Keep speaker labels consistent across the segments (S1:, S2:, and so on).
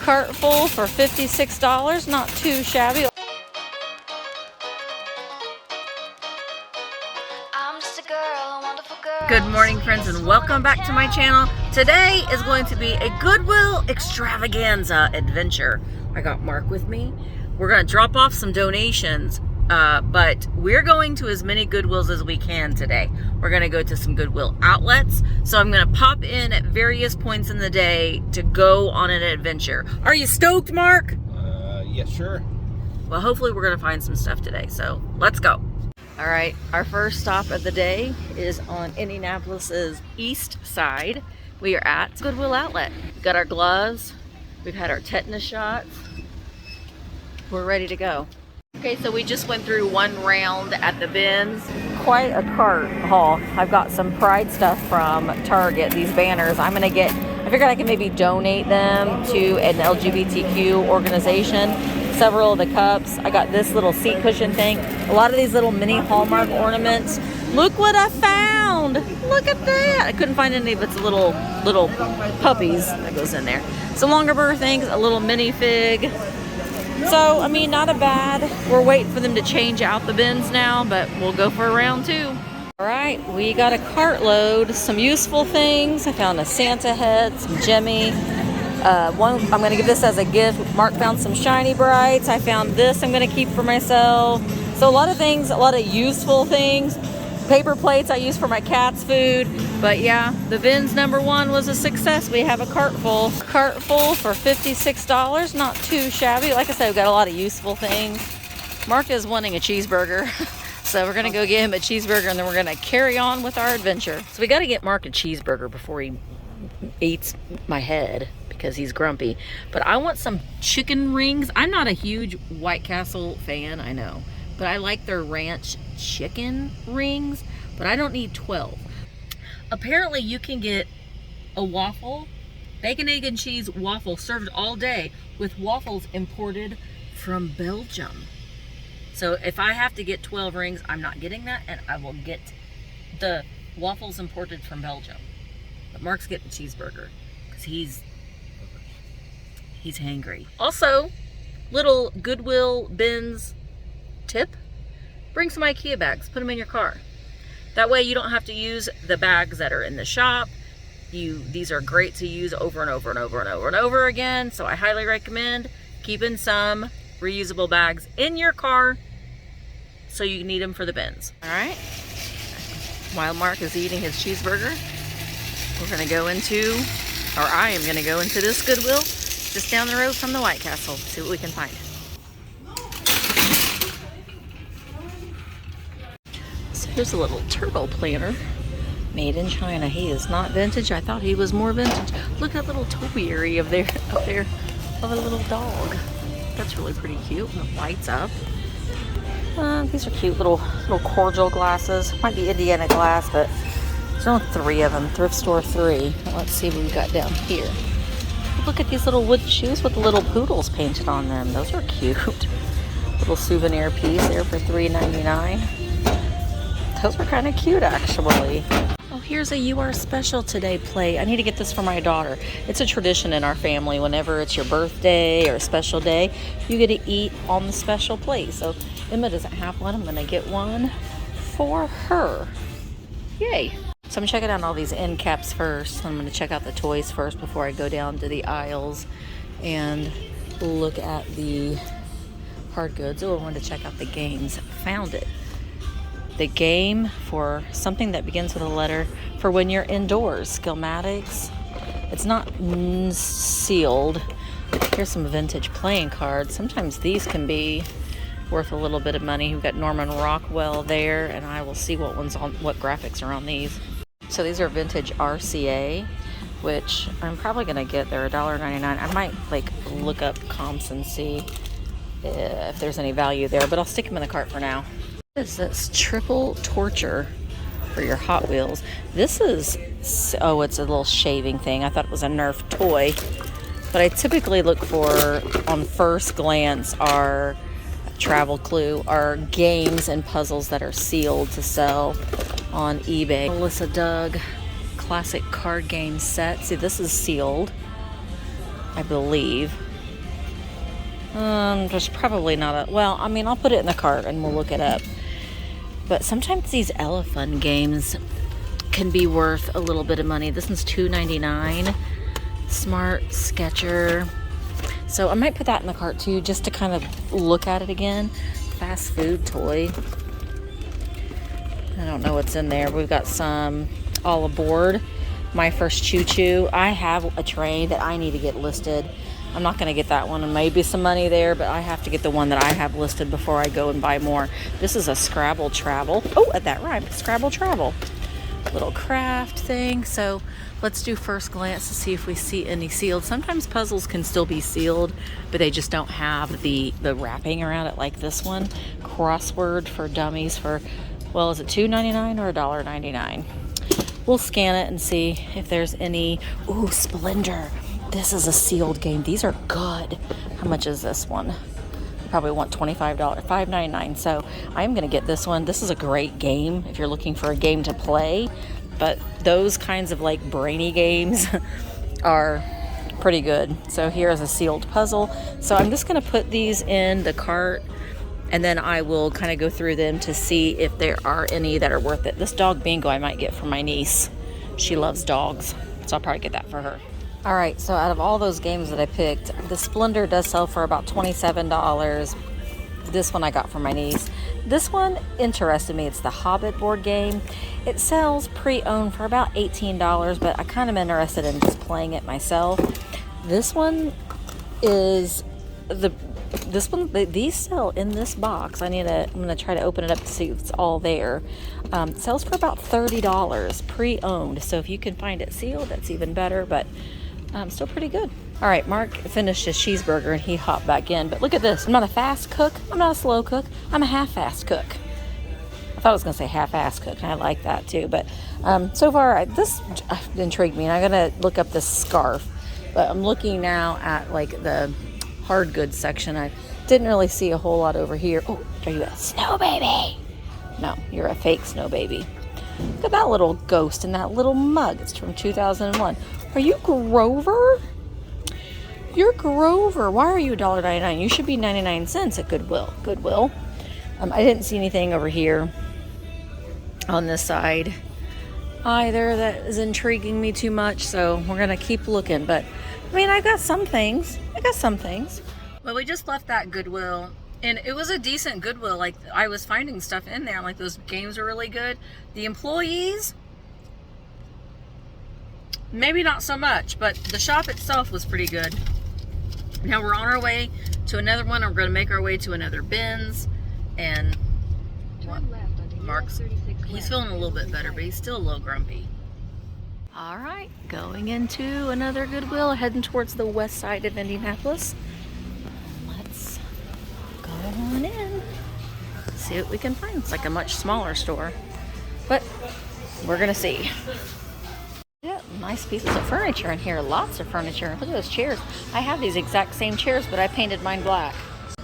S1: cart full for $56, not too shabby. Good morning, friends, and welcome back to my channel. Today is going to be a Goodwill extravaganza adventure. I got Mark with me. We're going to drop off some donations, but we're going to as many Goodwills as we can today. We're going to go to some Goodwill outlets, so I'm going to pop in at various points in the day to go on an adventure. Are you stoked, Mark?
S2: Yes, sure.
S1: Well, hopefully we're going to find some stuff today, so let's go. All right, our first stop of the day is on Indianapolis's east side. We are at Goodwill Outlet. We've got our gloves. We've had our tetanus shots. We're ready to go. Okay, so we just went through one round at the bins. Quite a cart haul. I've got some Pride stuff from Target, these banners. I figured I could maybe donate them to an LGBTQ organization. Several of the cups. I got this little seat cushion thing. A lot of these little mini Hallmark ornaments. Look what I found! Look at that! I couldn't find any of its little puppies that goes in there. Some longer burger things, a little mini fig. So, I mean, not a bad. We're waiting for them to change out the bins now, but we'll go for a round two. All right, we got a cartload, some useful things. I found a Santa head, some Jimmy. I'm going to give this as a gift. Mark found some Shiny Brights. I found this I'm going to keep for myself. So a lot of things, a lot of useful things. Paper plates I use for my cat's food. But yeah, the bins number one was a success. We have a cart full. Cart full for $56, not too shabby. Like I said, we've got a lot of useful things. Mark is wanting a cheeseburger. So we're going to go get him a cheeseburger and then we're going to carry on with our adventure. So we got to get Mark a cheeseburger before he eats my head, because he's grumpy. But I want some chicken rings. I'm not a huge White Castle fan, I know, but I like their ranch chicken rings, but I don't need 12. Apparently you can get a waffle, bacon, egg, and cheese waffle served all day with waffles imported from Belgium. So if I have to get 12 rings, I'm not getting that, and I will get the waffles imported from Belgium. But Mark's getting a cheeseburger because he's hangry. Also, little Goodwill bins tip: bring some IKEA bags, put them in your car. That way you don't have to use the bags that are in the shop. These are great to use over and over and over and over and over again. So I highly recommend keeping some reusable bags in your car so you need them for the bins. All right, while Mark is eating his cheeseburger, we're gonna go into, or I am gonna go into this Goodwill just down the road from the White Castle, see what we can find. So here's a little turtle planter made in China. He is not vintage. I thought he was more vintage. Look at that little topiary up there of a little dog. That's really pretty cute. And it lights up. These are cute little cordial glasses. Might be Indiana glass, but there's only 3 of them. Thrift store 3. Let's see what we got down here. Look at these little wood shoes with the little poodles painted on them. Those are cute. Little souvenir piece there for $3.99. Those were kind of cute, actually. Oh, here's a "You Are Special Today" plate. I need to get this for my daughter. It's a tradition in our family. Whenever it's your birthday or a special day, you get to eat on the special plate. So Emma doesn't have one. I'm going to get one for her. Yay. So I'm checking out all these end caps first. I'm going to check out the toys first before I go down to the aisles and look at the hard goods. Oh, I wanted to check out the games. Found it. The game for something that begins with a letter for when you're indoors. Schematics. It's not sealed. Here's some vintage playing cards. Sometimes these can be worth a little bit of money. We've got Norman Rockwell there, and I will see what graphics are on these. So these are vintage RCA, which I'm probably gonna get. They're $1.99. I might look up comps and see if there's any value there, but I'll stick them in the cart for now. What is this? Triple Torture for your Hot Wheels. This is, oh, it's a little shaving thing. I thought it was a Nerf toy, but I typically look for, on first glance, our travel clue are games and puzzles that are sealed to sell on eBay. Melissa Doug classic card game set. See, this is sealed, I believe. There's probably not a, well, I mean, I'll put it in the cart and we'll look it up. But sometimes these elephant games can be worth a little bit of money. This one's $2.99. Smart Sketcher. So I might put that in the cart too, just to kind of look at it again. Fast food toy. I don't know what's in there. We've got some all aboard. My first choo-choo. I have a train that I need to get listed. I'm not going to get that one, and maybe some money there, but I have to get the one that I have listed before I go and buy more. This is a Scrabble Travel. Oh, that rhymed. Scrabble Travel. Little craft thing. So let's do first glance to see if we see any sealed. Sometimes puzzles can still be sealed, but they just don't have the wrapping around it like this one. Crossword for dummies for, well, is it $2.99 or $1.99? We'll scan it and see if there's any. Ooh, Splendor. This is a sealed game. These are good. How much is this one? Probably want $25, $5.99. So I'm gonna get this one. This is a great game if you're looking for a game to play, but those kinds of like brainy games are pretty good. So here's a sealed puzzle. So I'm just gonna put these in the cart, and then I will kind of go through them to see if there are any that are worth it. This dog bingo I might get for my niece. She loves dogs, so I'll probably get that for her. All right, so out of all those games that I picked, the Splendor does sell for about $27. This one I got for my niece. This one interested me. It's the Hobbit board game. It sells pre-owned for about $18, but I kind of interested in just playing it myself. This one is these sell in this box. I'm gonna try to open it up to see if it's all there. It sells for about $30 pre-owned. So if you can find it sealed, that's even better, but still pretty good. All right, Mark finished his cheeseburger and he hopped back in, but look at this. I'm not a fast cook. I'm not a slow cook. I'm a half-fast cook. I thought I was gonna say half-ass cook, and I like that too, but so far this intrigued me, and I'm gonna look up this scarf. But I'm looking now at like the hard goods section. I didn't really see a whole lot over here. Oh, are you a snow baby? No, you're a fake snow baby. Look at that little ghost in that little mug. It's from 2001. Are you Grover? You're Grover. Why are you $1.99? You should be 99 cents at Goodwill. I didn't see anything over here on this side either that is intriguing me too much, so we're gonna keep looking. But I mean, I got some things. Well, we just left that Goodwill, and it was a decent Goodwill. Like, I was finding stuff in there, like those games are really good. The employees, maybe not so much, but the shop itself was pretty good. Now we're on our way to another one. We're going to make our way to another Bins, and Mark's, he's feeling a little bit better, but he's still a little grumpy. All right, going into another Goodwill, heading towards the west side of Indianapolis. Let's go on in, see what we can find. It's like a much smaller store, but we're gonna see. Yeah, nice pieces of furniture in here, lots of furniture. Look at those chairs. I have these exact same chairs, but I painted mine black.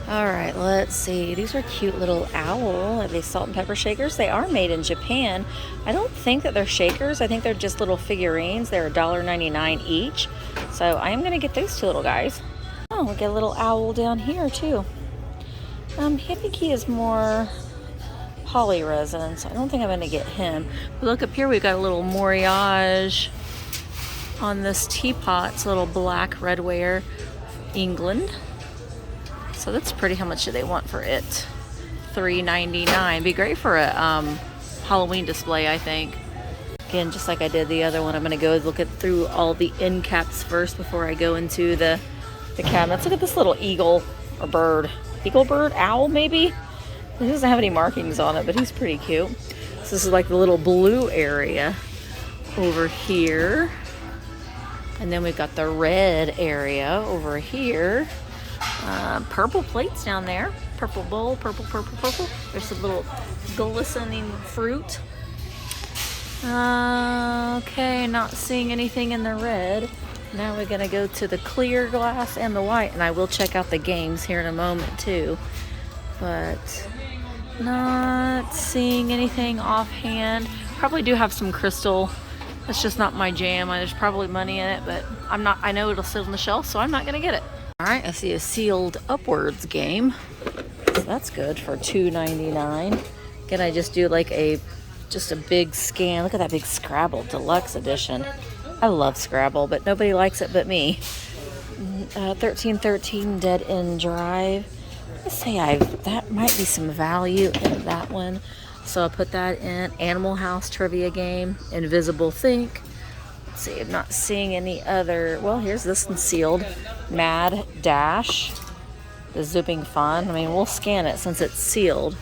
S1: All right, let's see. These are cute little owl. Are they salt and pepper shakers? They are made in Japan. I don't think that they're shakers. I think they're just little figurines. They're $1.99 each. So I am going to get these two little guys. Oh, we get a little owl down here too. I think he is more poly resin, so I don't think I'm going to get him. But look up here, we've got a little Moriage on this teapot. It's a little black redware, England. So that's pretty. How much do they want for it? $3.99. Be great for a Halloween display, I think. Again, just like I did the other one, I'm going to go look through all the end caps first before I go into the cabinets. Look at this little eagle or bird. Eagle bird? Owl, maybe? He doesn't have any markings on it, but he's pretty cute. So this is like the little blue area over here. And then we've got the red area over here. Purple plates down there. Purple bowl, purple. There's some little glistening fruit. Okay, not seeing anything in the red. Now we're gonna go to the clear glass and the white, and I will check out the games here in a moment too. But not seeing anything offhand. Probably do have some crystal. That's just not my jam. There's probably money in it, but I know it'll sit on the shelf, so I'm not gonna get it. All right, I see a sealed upwards game. So that's good for $2.99. Can I just do like just a big scan? Look at that big Scrabble Deluxe Edition. I love Scrabble, but nobody likes it but me. 1313 Dead End Drive. Let's say that might be some value in that one. So I'll put that in. Animal House trivia game. Invisible Think. Let's see, I'm not seeing any other. Well, here's this one sealed. Mad Dash. The Zipping Fun. I mean, we'll scan it since it's sealed.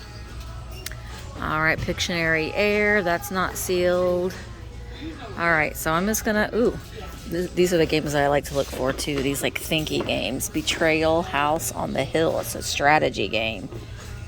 S1: All right, Pictionary Air. That's not sealed. All right, so I'm just gonna. These are the games that I like to look for too. These like thinky games. Betrayal House on the Hill. It's a strategy game.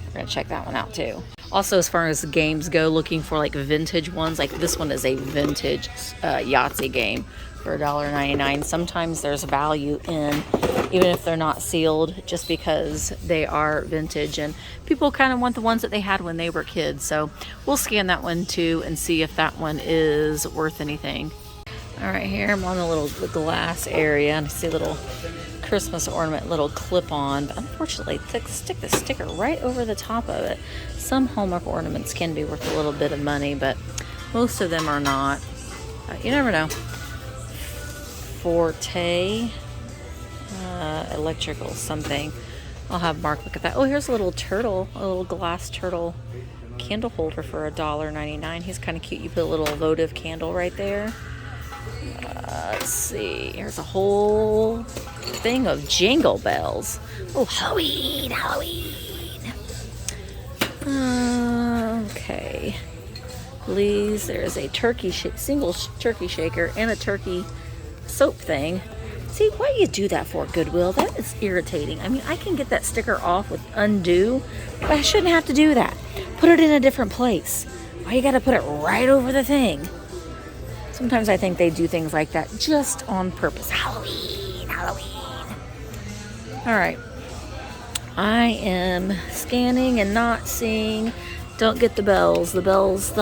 S1: We're gonna check that one out too. Also, as far as games go, looking for like vintage ones. Like this one is a vintage Yahtzee game for $1.99. Sometimes there's value in, even if they're not sealed, just because they are vintage and people kind of want the ones that they had when they were kids. So we'll scan that one too and see if that one is worth anything. All right, here I'm on the little glass area and I see a little Christmas ornament, little clip-on, but unfortunately stick the sticker right over the top of it. Some Hallmark ornaments can be worth a little bit of money, but most of them are not. You never know. Forte electrical something. I'll have Mark look at that. Oh, here's a little turtle, a little glass turtle candle holder for $1.99. He's kind of cute. You put a little votive candle right there. Let's see. Here's a whole thing of Jingle Bells. Oh, Halloween, Halloween. Okay. Please, there is a single turkey shaker and a turkey soap thing. See, why do you do that for, Goodwill? That is irritating. I mean, I can get that sticker off with undo, but I shouldn't have to do that. Put it in a different place. Why you gotta put it right over the thing? Sometimes I think they do things like that just on purpose. Halloween, Halloween. All right. I am scanning and not seeing. Don't get the bells. The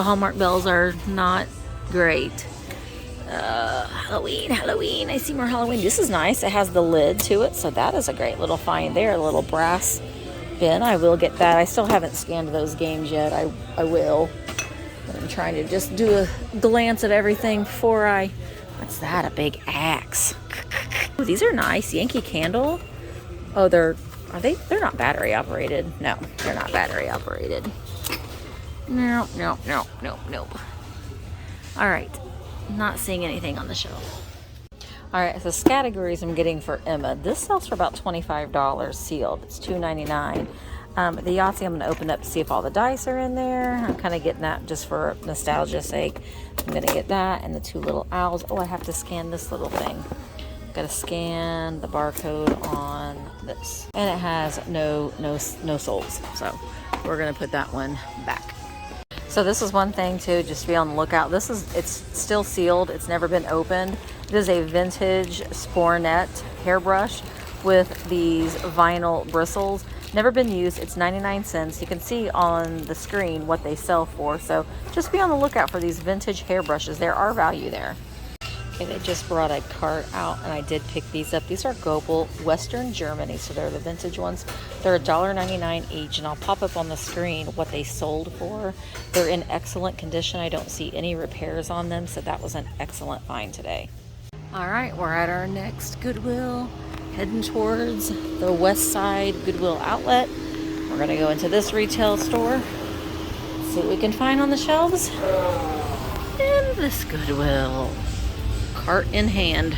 S1: Hallmark bells are not great. Halloween, Halloween. I see more Halloween. This is nice. It has the lid to it, so that is a great little find there. A little brass bin. I will get that. I still haven't scanned those games yet. I will. I'm trying to just do a glance of everything before what's that? A big axe. Ooh, these are nice. Yankee Candle. Oh, they're not battery operated. No, they're not battery operated. No. All right. Not seeing anything on the shelf. All right, so categories I'm getting for Emma. This sells for about $25 sealed. It's $2.99. The Yahtzee, I'm going to open up to see if all the dice are in there. I'm kind of getting that just for nostalgia's sake. I'm going to get that and the two little owls. Oh, I have to scan this little thing. Got to scan the barcode on this. And it has no souls. So we're going to put that one back. So this is one thing too, just be on the lookout. It's still sealed. It's never been opened. It is a vintage Spornet hairbrush with these vinyl bristles. Never been used. It's 99 cents. You can see on the screen what they sell for. So just be on the lookout for these vintage hairbrushes. There are value there. Okay, they just brought a cart out and I did pick these up. These are Goodwill, Western Germany. So they're the vintage ones. They're $1.99 each and I'll pop up on the screen what they sold for. They're in excellent condition. I don't see any repairs on them. So that was an excellent find today. All right, we're at our next Goodwill. Heading towards the west side Goodwill Outlet. We're gonna go into this retail store, see what we can find on the shelves in this Goodwill. Cart in hand.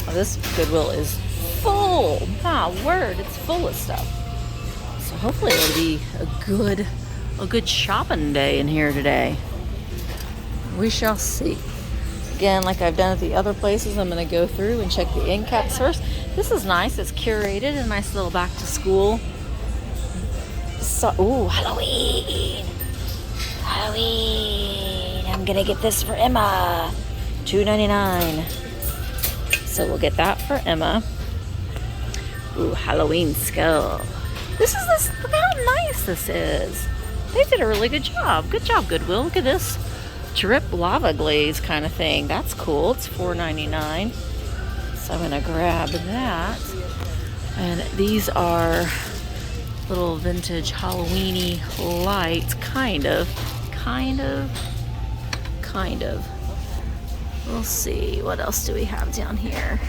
S1: Oh, this Goodwill is full. My word, it's full of stuff. So hopefully it'll be a good shopping day in here today. We shall see. Again, like I've done at the other places, I'm going to go through and check the end caps first. This is nice. It's curated. A nice little back to school. So, ooh, Halloween. Halloween. I'm going to get this for Emma. $2.99. So we'll get that for Emma. Ooh, Halloween skull. Look how nice this is. They did a really good job. Good job, Goodwill. Look at this. Drip lava glaze kind of thing. That's cool. It's $4.99. So I'm going to grab that. And these are little vintage Halloween-y lights, kind of. We'll see, what else do we have down here?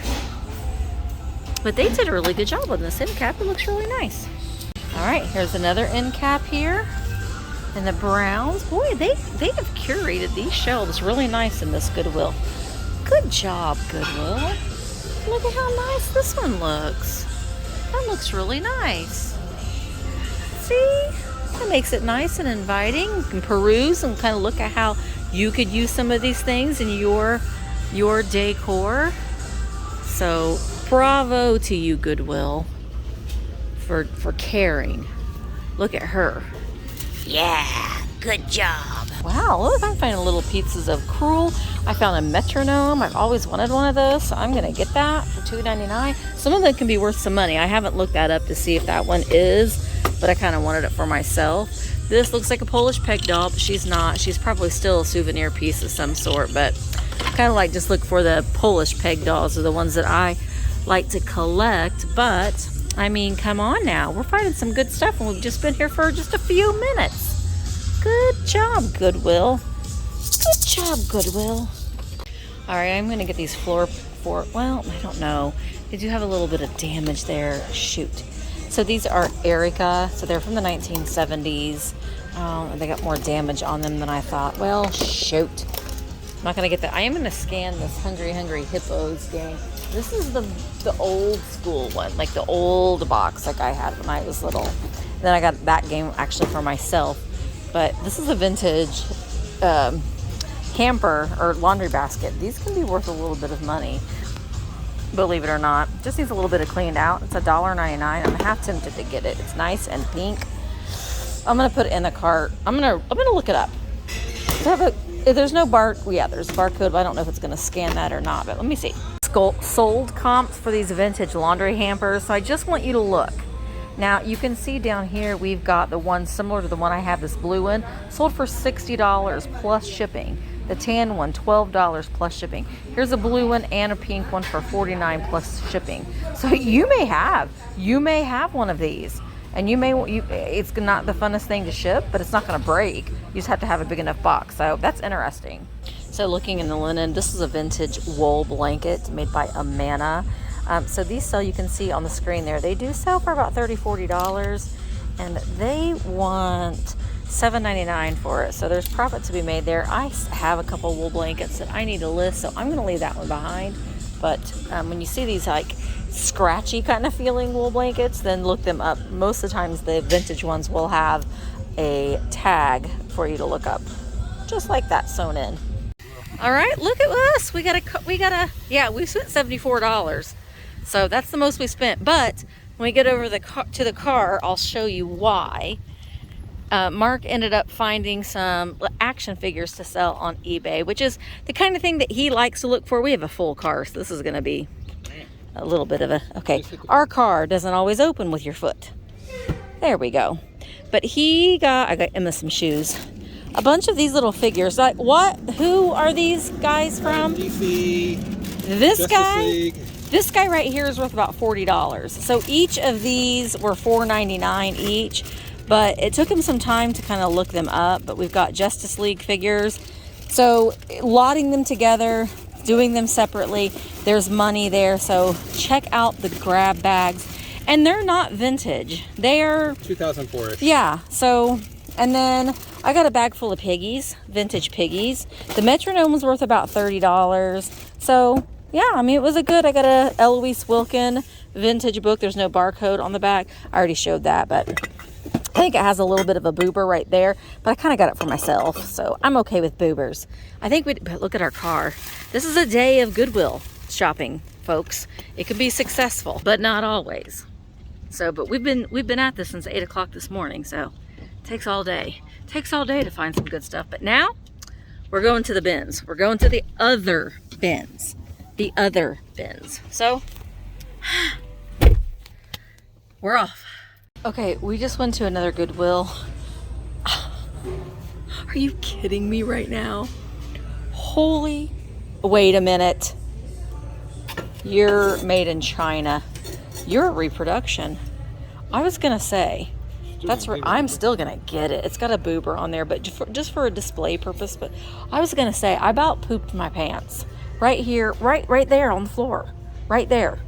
S1: But they did a really good job on this end cap. It looks really nice. All right, here's another end cap here. And the browns, boy, they have curated these shelves really nice in this Goodwill. Good job, Goodwill. Look at how nice this one looks. That looks really nice. See? That makes it nice and inviting. You can peruse and kind of look at how you could use some of these things in your decor. So bravo to you, Goodwill, for caring. Look at her. Yeah, good job. Wow, look, I'm finding little pieces of Cruel. I found a metronome. I've always wanted one of those, so I'm gonna get that for $2.99. Some of them can be worth some money. I haven't looked that up to see if that one is, but I kind of wanted it for myself. This looks like a Polish peg doll, but she's not. She's probably still a souvenir piece of some sort, but kind of like just look for the Polish peg dolls are the ones that I like to collect. But I mean, come on now, we're finding some good stuff and we've just been here for just a few minutes. Good job, Goodwill. Good job, Goodwill. All right, I'm gonna get these well, I don't know. They do have a little bit of damage there. Shoot. So these are Erica, so they're from the 1970s. They got more damage on them than I thought. Well, shoot. I'm not gonna get that. I am gonna scan this Hungry Hippos game. This is the old school one, like the old box like I had when I was little. And then I got that game actually for myself. But this is a vintage hamper or laundry basket. These can be worth a little bit of money, believe it or not. Just needs a little bit of cleaned out. It's $1.99. I'm half tempted to get it. It's nice and pink. I'm gonna put it in a cart. I'm gonna look it up. There's no there's a barcode, but I don't know if it's gonna scan that or not. But let me see. Sold comps for these vintage laundry hampers. So I just want you to look. Now you can see down here we've got the one similar to the one I have, this blue one, sold for $60 plus shipping. The tan one, $12 plus shipping. Here's a blue one and a pink one for $49 plus shipping. So you may have one of these, and it's not the funnest thing to ship, but it's not going to break. You just have to have a big enough box. So that's interesting. So looking in the linen, this is a vintage wool blanket made by Amana. So these sell, you can see on the screen there, they do sell for about $30, $40, and they want $7.99 for it. So there's profit to be made there. I have a couple wool blankets that I need to list, so I'm going to leave that one behind. But when you see these like scratchy kind of feeling wool blankets, then look them up. Most of the times the vintage ones will have a tag for you to look up, just like that sewn in. All right, look at us. We spent $74. So that's the most we spent. But when we get over to the car, I'll show you why. Mark ended up finding some action figures to sell on eBay, which is the kind of thing that he likes to look for. We have a full car, so this is going to be a little bit of okay. Our car doesn't always open with your foot. There we go. But I got Emma some shoes. A bunch of these little figures. Like what? Who are these guys from?
S2: DC.
S1: This guy right here is worth about $40. So each of these were $4.99 each, but it took him some time to kind of look them up. But we've got Justice League figures. So lotting them together, doing them separately, there's money there. So check out the grab bags. And they're not vintage. They're
S2: 2004-ish.
S1: Yeah. So, and then I got a bag full of piggies, vintage piggies. The metronome was worth about $30. So yeah, I mean, I got a Eloise Wilkin vintage book. There's no barcode on the back. I already showed that, but I think it has a little bit of a boober right there, but I kind of got it for myself, so I'm okay with boobers. But look at our car. This is a day of Goodwill shopping, folks. It can be successful, but not always. So, but we've been at this since 8 o'clock this morning, so it takes all day. It takes all day to find some good stuff. But now we're going to the bins. We're going to the other bins. The other bins. So we're off. Okay, we just went to another Goodwill. Are you kidding me right now? Wait a minute. You're made in China. You're a reproduction. I was gonna say, that's where I'm still gonna get it. It's got a boober on there, but just for a display purpose. But I was gonna say, I about pooped my pants right here, right there on the floor, right there.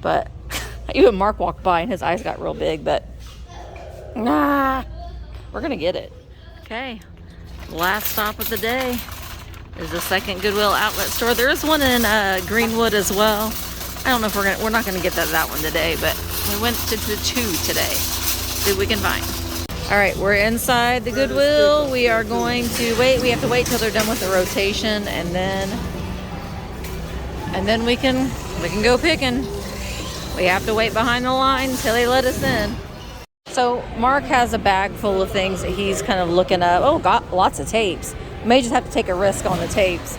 S1: But even Mark walked by and his eyes got real big. But nah, we're gonna get it. Okay, last stop of the day is the second Goodwill Outlet store. There is one in Greenwood as well. I don't know if we're not gonna get that one today, but we went to the 2 today. See what we can find. All right, we're inside the Goodwill. We are going to wait. We have to wait till they're done with the rotation, and then we can go picking. We have to wait behind the line till they let us in. So Mark has a bag full of things that he's kind of looking up. Oh, got lots of tapes. May just have to take a risk on the tapes.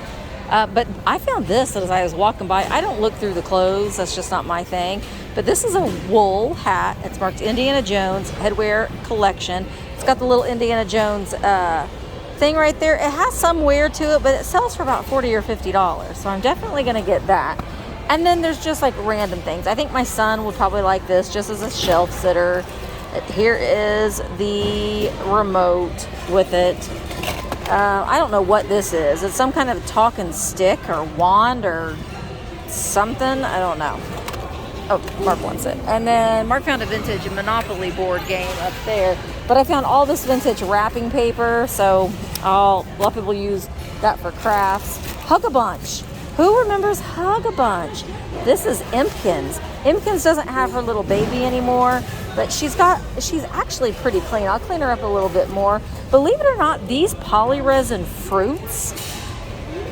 S1: But I found this as I was walking by. I don't look through the clothes. That's just not my thing. But this is a wool hat. It's marked Indiana Jones Headwear Collection. It's got the little Indiana Jones thing right there. It has some wear to it, but it sells for about $40 or $50. So I'm definitely going to get that. And then there's just like random things. I think my son would probably like this just as a shelf sitter. Here is the remote with it. I don't know what this is. It's some kind of talking stick or wand or something. I don't know. Oh, Mark wants it. And then Mark found a vintage Monopoly board game up there. But I found all this vintage wrapping paper. So a lot of people use that for crafts. Hug-a-Bunch. Who remembers Hug-a-Bunch? This is Impkins. Impkins doesn't have her little baby anymore, but she's actually pretty clean. I'll clean her up a little bit more. Believe it or not, these polyresin fruits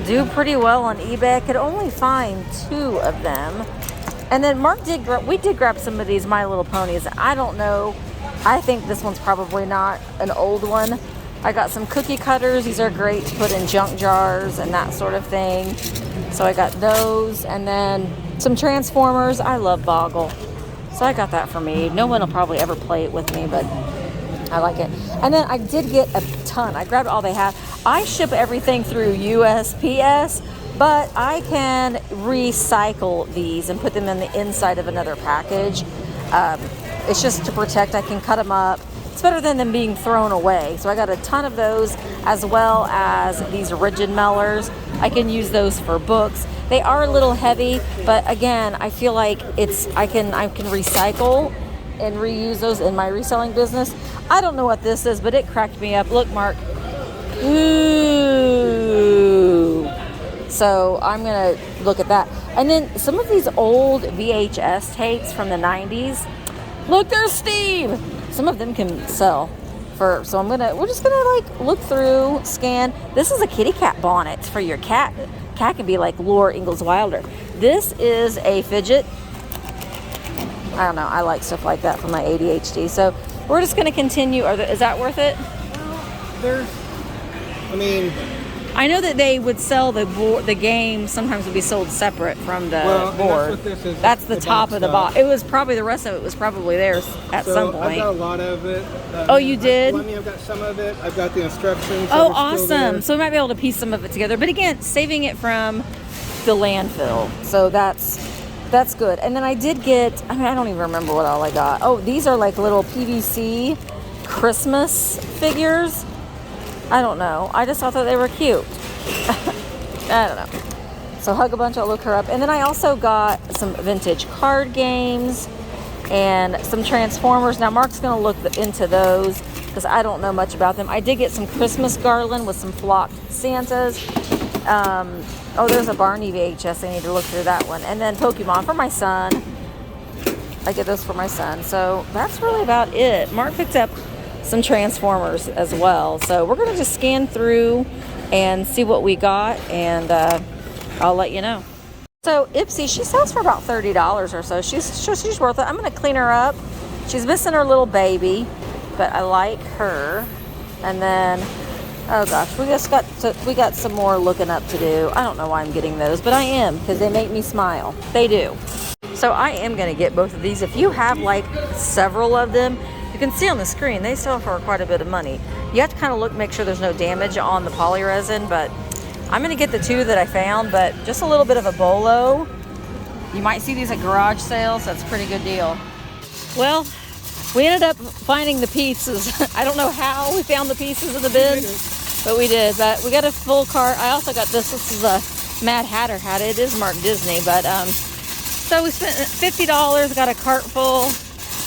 S1: do pretty well on eBay. I could only find 2 of them. And then we did grab some of these My Little Ponies. I don't know. I think this one's probably not an old one. I got some cookie cutters. These are great to put in junk jars and that sort of thing. So I got those, and then some Transformers. I love Boggle, so I got that for me. No one will probably ever play it with me, but I like it. And then I did get a ton. I grabbed all they have. I ship everything through USPS, but I can recycle these and put them in the inside of another package. It's just to protect. I can cut them up. It's better than them being thrown away. So I got a ton of those, as well as these rigid mailers. I can use those for books. They are a little heavy, but again, I feel like I can recycle and reuse those in my reselling business. I don't know what this is, but it cracked me up. Look, Mark. Ooh. So I'm gonna look at that. And then some of these old VHS tapes from the 90s. Look, there's Steve. Some of them can sell so we're just gonna like look through, scan. This is a kitty cat bonnet for your cat. Cat can be like Laura Ingalls Wilder. This is a fidget. I don't know. I like stuff like that for my ADHD. So we're just gonna continue. Is that worth it? I know that they would sell the game. Sometimes would be sold separate from the board. That's what this is. That's the top of the box. It was probably the rest of it was probably theirs at some point.
S2: I've got a lot of it.
S1: Oh, you did?
S2: I've got some of it. I've got the instructions.
S1: Oh, awesome! So we might be able to piece some of it together. But again, saving it from the landfill. So that's good. And then I did get. I don't even remember what all I got. Oh, these are like little PVC Christmas figures. I don't know. I just thought that they were cute. I don't know. So Hug-a-Bunch, I'll look her up. And then I also got some vintage card games and some Transformers. Now Mark's going to look into those because I don't know much about them. I did get some Christmas garland with some flocked Santas. There's a Barney VHS. I need to look through that one. And then Pokemon for my son. I get those for my son. So that's really about it. Mark picked up some Transformers as well. So we're going to just scan through and see what we got, and I'll let you know. So Ipsy, she sells for about $30 or so. She's worth it. I'm going to clean her up. She's missing her little baby, but I like her. And then, oh gosh, we got some more looking up to do. I don't know why I'm getting those, but I am, because they make me smile. They do. So I am going to get both of these. If you have like several of them, you can see on the screen, they sell for quite a bit of money. You have to kind of look, make sure there's no damage on the polyresin, but I'm going to get the 2 that I found, but just a little bit of a bolo. You might see these at garage sales. That's a pretty good deal. Well, we ended up finding the pieces. I don't know how we found the pieces in the bins, but we did. But we got a full cart. I also got this. This is a Mad Hatter hat. It is marked Disney, but so we spent $50. Got a cart full.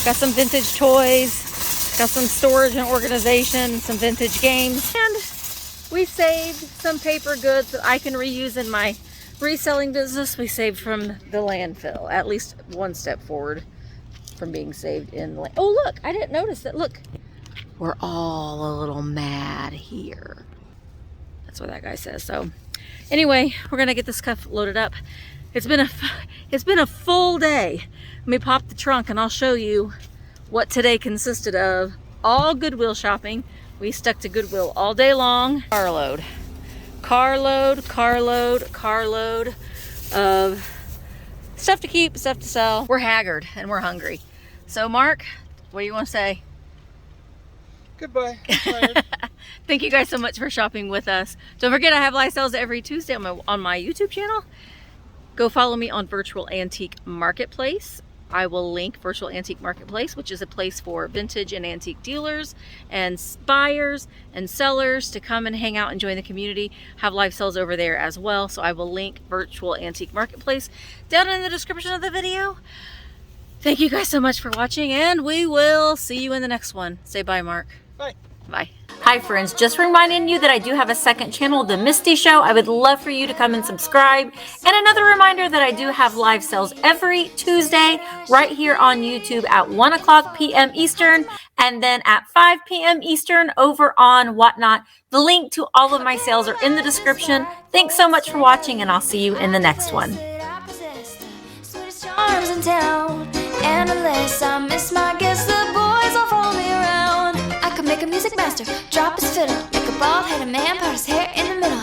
S1: Got some vintage toys. Got some storage and organization. Some vintage games, and we saved some paper goods that I can reuse in my reselling business. We saved from the landfill. At least one step forward from being saved in the land. Oh, look, I didn't notice that. Look, we're all a little mad here. That's what that guy says. So anyway, we're gonna get this stuff loaded up. It's been a full day. Let me pop the trunk and I'll show you what today consisted of. All Goodwill shopping. We stuck to Goodwill all day long. Carload, carload, carload, carload of stuff to keep, stuff to sell. We're haggard and we're hungry. So Mark, what do you want to say?
S2: Goodbye. I'm tired.
S1: Thank you guys so much for shopping with us. Don't forget, I have live sales every Tuesday on my YouTube channel. Go follow me on Virtual Antique Marketplace. I will link Virtual Antique Marketplace, which is a place for vintage and antique dealers and buyers and sellers to come and hang out and join the community. Have live sales over there as well. So I will link Virtual Antique Marketplace down in the description of the video. Thank you guys so much for watching, and we will see you in the next one. Say bye, Mark.
S2: Bye.
S1: Bye. Hi friends, just reminding you that I do have a second channel, The Misty Show. I would love for you to come and subscribe. And another reminder that I do have live sales every Tuesday right here on YouTube at 1:00 p.m. Eastern, and then at 5 p.m. Eastern over on Whatnot. The link to all of my sales are in the description. Thanks so much for watching, and I'll see you in the next one.
S3: And unless I miss my guests, the boys all follow me around. I could make a music master drop his fiddle, make a bald-headed man part his hair in the middle.